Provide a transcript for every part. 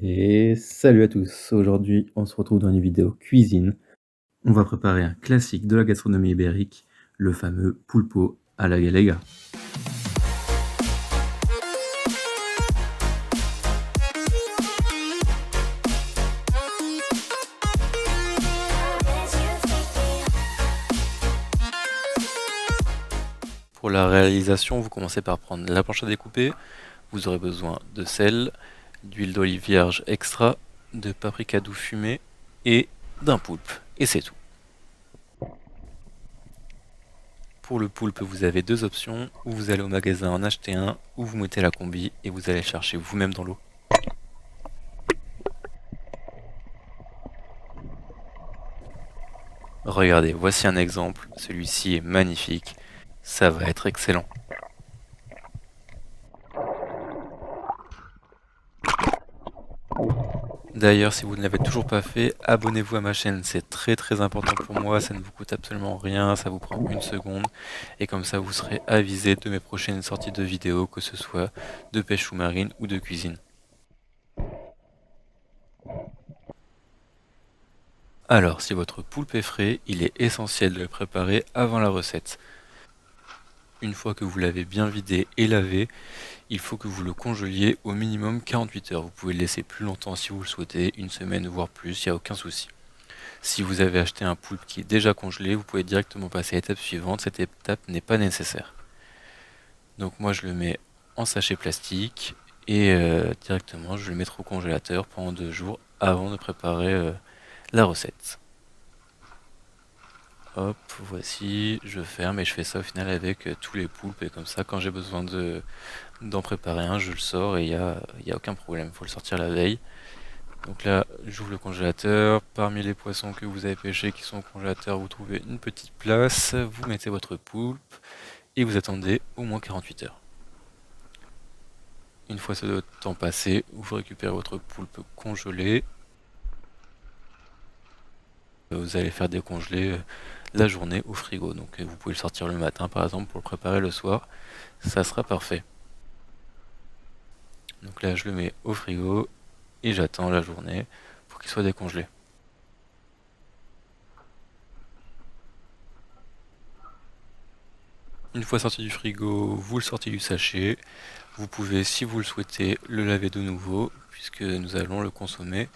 Et salut à tous, aujourd'hui on se retrouve dans une vidéo cuisine. On va préparer un classique de la gastronomie ibérique, le fameux pulpo à la gallega. Pour la réalisation, vous commencez par prendre la planche à découper, vous aurez besoin de sel, d'huile d'olive vierge extra, de paprika doux fumé et d'un poulpe, et c'est tout. Pour le poulpe, vous avez deux options, ou vous allez au magasin en acheter un, ou vous mettez la combi et vous allez chercher vous-même dans l'eau. Regardez, voici un exemple, celui-ci est magnifique, ça va être excellent. D'ailleurs, si vous ne l'avez toujours pas fait, abonnez-vous à ma chaîne, c'est très important pour moi, ça ne vous coûte absolument rien, ça vous prend une seconde, et comme ça vous serez avisé de mes prochaines sorties de vidéos, que ce soit de pêche sous-marine ou de cuisine. Alors, si votre poulpe est frais, il est essentiel de le préparer avant la recette. Une fois que vous l'avez bien vidé et lavé, il faut que vous le congeliez au minimum 48 heures. Vous pouvez le laisser plus longtemps si vous le souhaitez, une semaine voire plus, il n'y a aucun souci. Si vous avez acheté un poulpe qui est déjà congelé, vous pouvez directement passer à l'étape suivante, cette étape n'est pas nécessaire. Donc moi je le mets en sachet plastique et directement je le mettrai au congélateur pendant 2 jours avant de préparer la recette. Hop, voici, je ferme et je fais ça au final avec tous les poulpes et comme ça quand j'ai besoin d'en préparer un, je le sors et y a aucun problème, il faut le sortir la veille. Donc là, j'ouvre le congélateur. Parmi les poissons que vous avez pêchés qui sont au congélateur, vous trouvez une petite place. Vous mettez votre poulpe et vous attendez au moins 48 heures. Une fois ce temps passé, vous récupérez votre poulpe congelé. Vous allez faire décongeler la journée au frigo. Donc vous pouvez le sortir le matin par exemple pour le préparer le soir. Ça sera parfait. Donc là, je le mets au frigo et j'attends la journée pour qu'il soit décongelé. Une fois sorti du frigo, vous le sortez du sachet. Vous pouvez, si vous le souhaitez, le laver de nouveau, puisque nous allons le consommer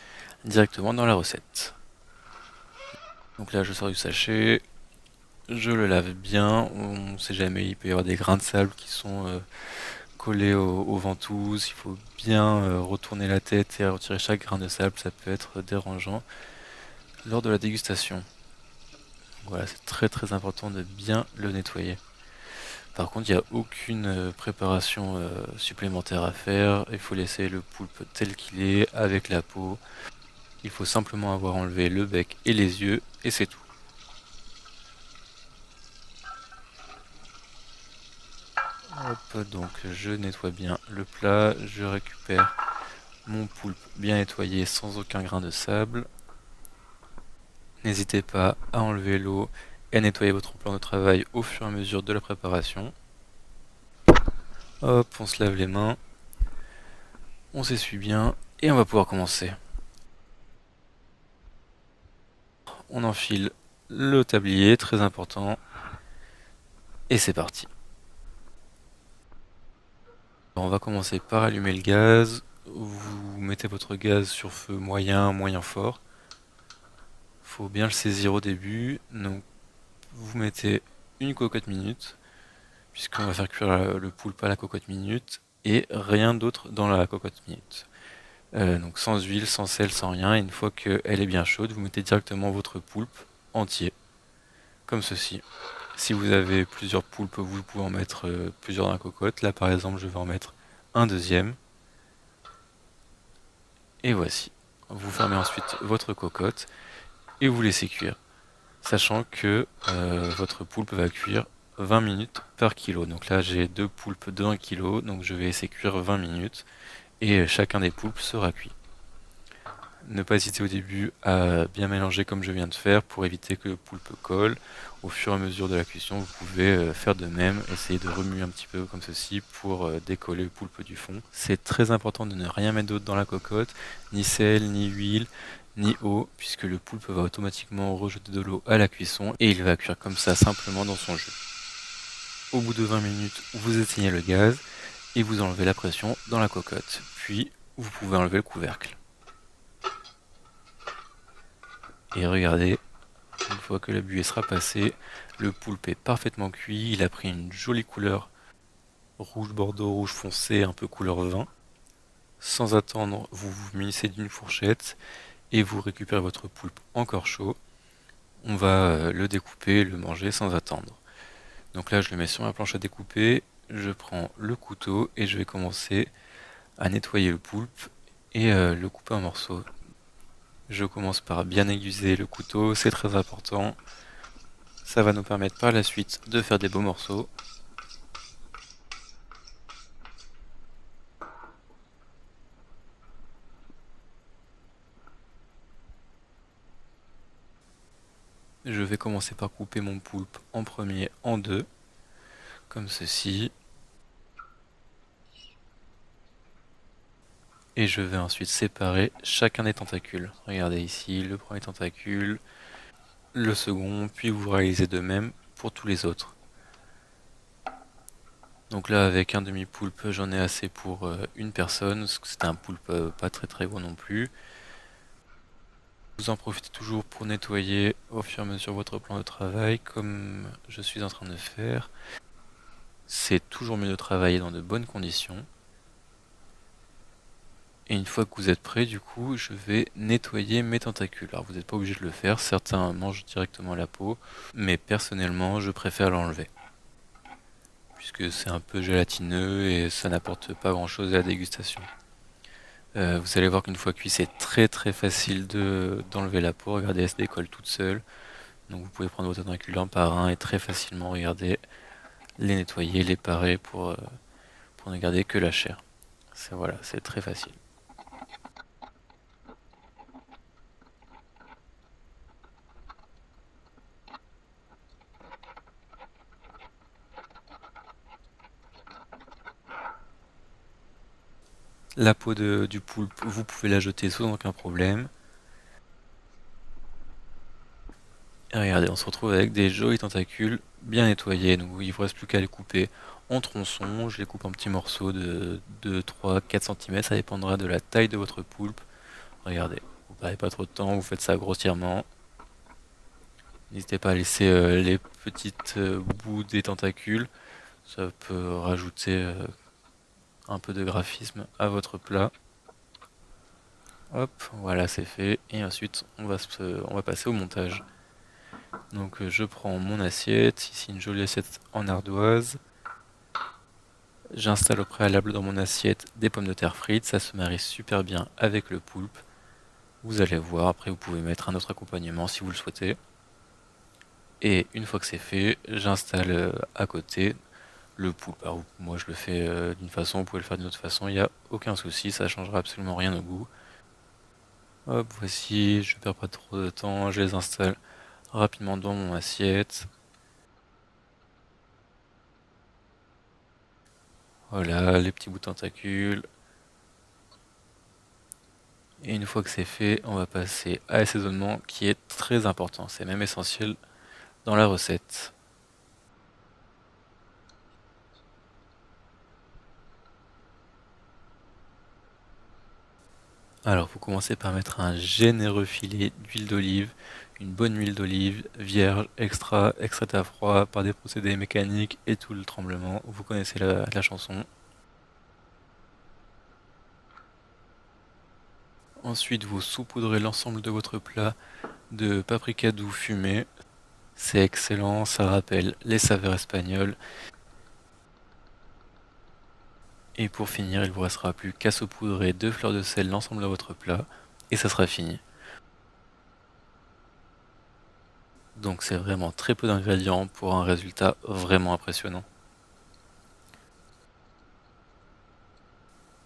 directement dans la recette. Donc là, je sors du sachet, je le lave bien. On ne sait jamais, il peut y avoir des grains de sable qui sont collés aux ventouses. Il faut bien retourner la tête et retirer chaque grain de sable, ça peut être dérangeant lors de la dégustation. Voilà, c'est très important de bien le nettoyer. Par contre, il n'y a aucune préparation supplémentaire à faire. Il faut laisser le poulpe tel qu'il est, avec la peau. Il faut simplement avoir enlevé le bec et les yeux, et c'est tout. Hop, donc je nettoie bien le plat. Je récupère mon poulpe bien nettoyé sans aucun grain de sable. N'hésitez pas à enlever l'eau et à nettoyer votre plan de travail au fur et à mesure de la préparation. Hop, on se lave les mains. On s'essuie bien et on va pouvoir commencer. On enfile le tablier, très important. Et c'est parti. On va commencer par allumer le gaz. Vous mettez votre gaz sur feu moyen, moyen fort. Faut bien le saisir au début. Donc vous mettez une cocotte minute, puisqu'on va faire cuire le poulpe à la cocotte minute, et rien d'autre dans la cocotte minute. Donc sans huile, sans sel, sans rien. Et une fois qu'elle est bien chaude, vous mettez directement votre poulpe entier, comme ceci. Si vous avez plusieurs poulpes, vous pouvez en mettre plusieurs dans la cocotte. Là par exemple, je vais en mettre un deuxième. Et voici. Vous fermez ensuite votre cocotte et vous laissez cuire. Sachant que votre poulpe va cuire 20 minutes par kilo. Donc là j'ai deux poulpes de 1 kg, donc je vais laisser cuire 20 minutes et chacun des poulpes sera cuit. Ne pas hésiter au début à bien mélanger comme je viens de faire pour éviter que le poulpe colle. Au fur et à mesure de la cuisson, vous pouvez faire de même, essayer de remuer un petit peu comme ceci pour décoller le poulpe du fond. C'est très important de ne rien mettre d'autre dans la cocotte, ni sel, ni huile, ni eau, puisque le poulpe va automatiquement rejeter de l'eau à la cuisson et il va cuire comme ça simplement dans son jus. Au bout de 20 minutes, vous éteignez le gaz et vous enlevez la pression dans la cocotte. Puis, vous pouvez enlever le couvercle. Et regardez, une fois que la buée sera passée, le poulpe est parfaitement cuit, il a pris une jolie couleur rouge bordeaux, rouge foncé, un peu couleur vin. Sans attendre, vous vous munissez d'une fourchette et vous récupérez votre poulpe encore chaud. On va le découper, le manger sans attendre. Donc là, je le mets sur ma planche à découper, je prends le couteau et je vais commencer à nettoyer le poulpe et le couper en morceaux. Je commence par bien aiguiser le couteau, c'est très important. Ça va nous permettre par la suite de faire des beaux morceaux. Je vais commencer par couper mon poulpe en premier en deux, comme ceci. Et je vais ensuite séparer chacun des tentacules. Regardez ici, le premier tentacule, le second, puis vous réalisez de même pour tous les autres. Donc là, avec un demi-poulpe, j'en ai assez pour une personne, parce que c'était un poulpe pas très très gros non plus. Vous en profitez toujours pour nettoyer au fur et à mesure votre plan de travail, comme je suis en train de faire. C'est toujours mieux de travailler dans de bonnes conditions. Et une fois que vous êtes prêt, du coup, je vais nettoyer mes tentacules. Alors vous n'êtes pas obligé de le faire, certains mangent directement la peau, mais personnellement, je préfère l'enlever. Puisque c'est un peu gélatineux et ça n'apporte pas grand chose à la dégustation. Vous allez voir qu'une fois cuit, c'est très très facile d'enlever la peau. Regardez, elle se décolle toute seule. Donc vous pouvez prendre vos tentacules un par un et très facilement, regardez, les nettoyer, les parer pour ne garder que la chair. Voilà, c'est très facile. La peau du poulpe, vous pouvez la jeter sans aucun problème. Et regardez, on se retrouve avec des jolis tentacules bien nettoyés. Donc il ne vous reste plus qu'à les couper en tronçons. Je les coupe en petits morceaux de 2, 3, 4 cm. Ça dépendra de la taille de votre poulpe. Regardez, vous ne perdez pas trop de temps, vous faites ça grossièrement. N'hésitez pas à laisser les petites bouts des tentacules. Ça peut rajouter un peu de graphisme à votre plat. Hop, voilà, c'est fait. Et ensuite, on va passer au montage. Donc je prends mon assiette, ici une jolie assiette en ardoise. J'installe au préalable dans mon assiette des pommes de terre frites, ça se marie super bien avec le poulpe. Vous allez voir, après vous pouvez mettre un autre accompagnement si vous le souhaitez. Et une fois que c'est fait, j'installe à côté le poulpe. Alors, moi je le fais d'une façon, vous pouvez le faire d'une autre façon, il n'y a aucun souci, ça changera absolument rien au goût. Hop, voici, je perds pas trop de temps, je les installe rapidement dans mon assiette. Voilà, les petits bouts de tentacules. Et une fois que c'est fait, on va passer à l'assaisonnement qui est très important, c'est même essentiel dans la recette. Alors, vous commencez par mettre un généreux filet d'huile d'olive, une bonne huile d'olive, vierge, extraite à froid par des procédés mécaniques et tout le tremblement. Vous connaissez la chanson. Ensuite, vous saupoudrez l'ensemble de votre plat de paprika doux fumé. C'est excellent, ça rappelle les saveurs espagnoles. Et pour finir, il vous restera plus qu'à saupoudrer 2 fleurs de sel l'ensemble de votre plat et ça sera fini. Donc c'est vraiment très peu d'ingrédients pour un résultat vraiment impressionnant.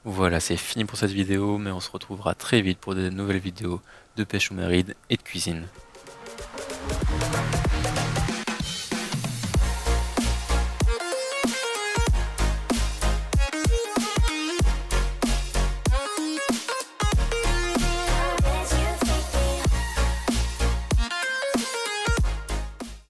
Voilà, c'est fini pour cette vidéo, mais on se retrouvera très vite pour de nouvelles vidéos de pêche sous-marine et de cuisine.